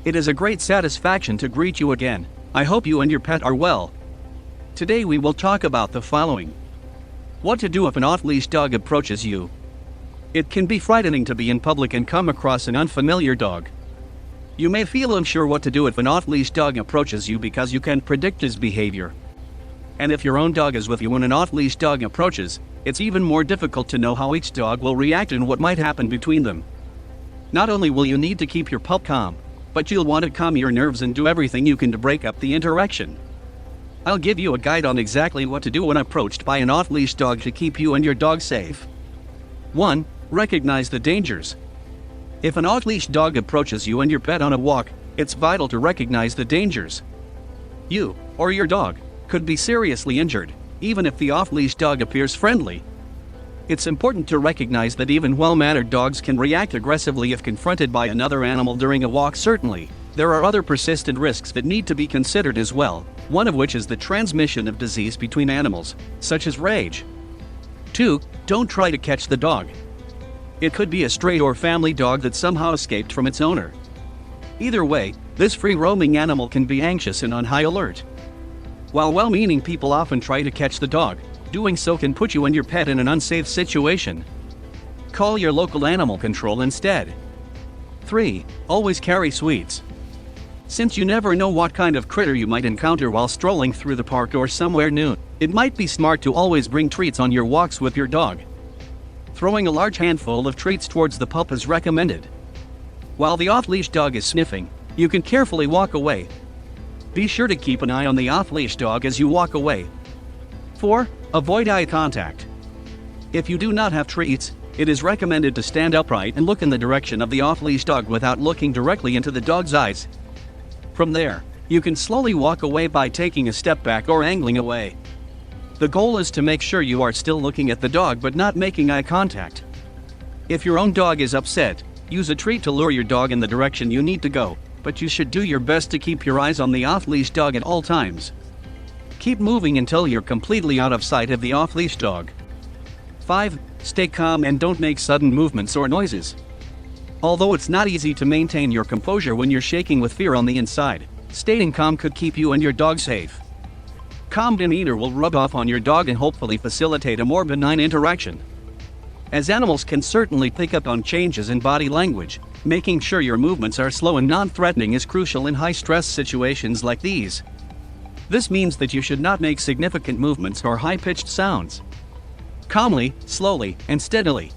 It is a great satisfaction to greet you again. I hope you and your pet are well. Today we will talk about the following. What to do if an off-leash dog approaches you. It can be frightening to be in public and come across an unfamiliar dog. You may feel unsure what to do if an off-leash dog approaches you because you can predict his behavior. And if your own dog is with you when an off-leash dog approaches, it's even more difficult to know how each dog will react and what might happen between them. Not only will you need to keep your pup calm, but you'll want to calm your nerves and do everything you can to break up the interaction. I'll give you a guide on exactly what to do when approached by an off-leash dog to keep you and your dog safe. 1. Recognize the dangers. If an off-leash dog approaches you and your pet on a walk, it's vital to recognize the dangers. You, or your dog, could be seriously injured, even if the off-leash dog appears friendly. It's important to recognize that even well-mannered dogs can react aggressively if confronted by another animal during a walk. Certainly, there are other persistent risks that need to be considered as well, one of which is the transmission of disease between animals, such as rage. 2. Don't try to catch the dog. It could be a stray or family dog that somehow escaped from its owner. Either way, this free-roaming animal can be anxious and on high alert. While well-meaning people often try to catch the dog, doing so can put you and your pet in an unsafe situation. Call your local animal control instead. 3. Always carry sweets. Since you never know what kind of critter you might encounter while strolling through the park or somewhere new, it might be smart to always bring treats on your walks with your dog. Throwing a large handful of treats towards the pup is recommended. While the off-leash dog is sniffing, you can carefully walk away. Be sure to keep an eye on the off-leash dog as you walk away. 4. Avoid eye contact. If you do not have treats, it is recommended to stand upright and look in the direction of the off-leash dog without looking directly into the dog's eyes. From there, you can slowly walk away by taking a step back or angling away. The goal is to make sure you are still looking at the dog but not making eye contact. If your own dog is upset, use a treat to lure your dog in the direction you need to go, but you should do your best to keep your eyes on the off-leash dog at all times. Keep moving until you're completely out of sight of the off-leash dog. 5. Stay calm and don't make sudden movements or noises. Although it's not easy to maintain your composure when you're shaking with fear on the inside, staying calm could keep you and your dog safe. Calm demeanor will rub off on your dog and hopefully facilitate a more benign interaction. As animals can certainly pick up on changes in body language, making sure your movements are slow and non-threatening is crucial in high-stress situations like these. This means that you should not make significant movements or high-pitched sounds. Calmly, slowly, and steadily.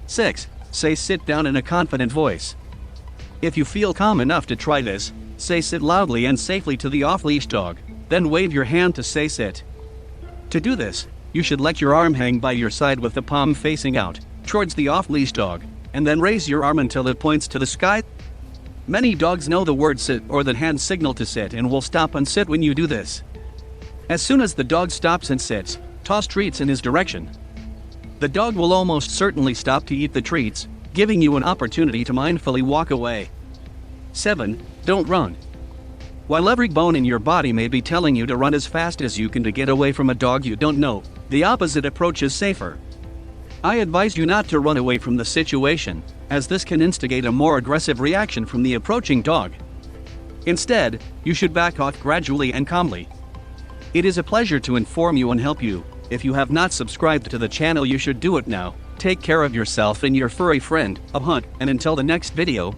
6. Say sit down in a confident voice. If you feel calm enough to try this, say sit loudly and safely to the off-leash dog, then wave your hand to say sit. To do this, you should let your arm hang by your side with the palm facing out, towards the off-leash dog, and then raise your arm until it points to the sky. Many dogs know the word sit or the hand signal to sit and will stop and sit when you do this. As soon as the dog stops and sits, toss treats in his direction. The dog will almost certainly stop to eat the treats, giving you an opportunity to mindfully walk away. 7. Don't run. While every bone in your body may be telling you to run as fast as you can to get away from a dog you don't know, the opposite approach is safer. I advise you not to run away from the situation, as this can instigate a more aggressive reaction from the approaching dog. Instead, you should back off gradually and calmly. It is a pleasure to inform you and help you. If you have not subscribed to the channel, you should do it now. Take care of yourself and your furry friend, and until the next video,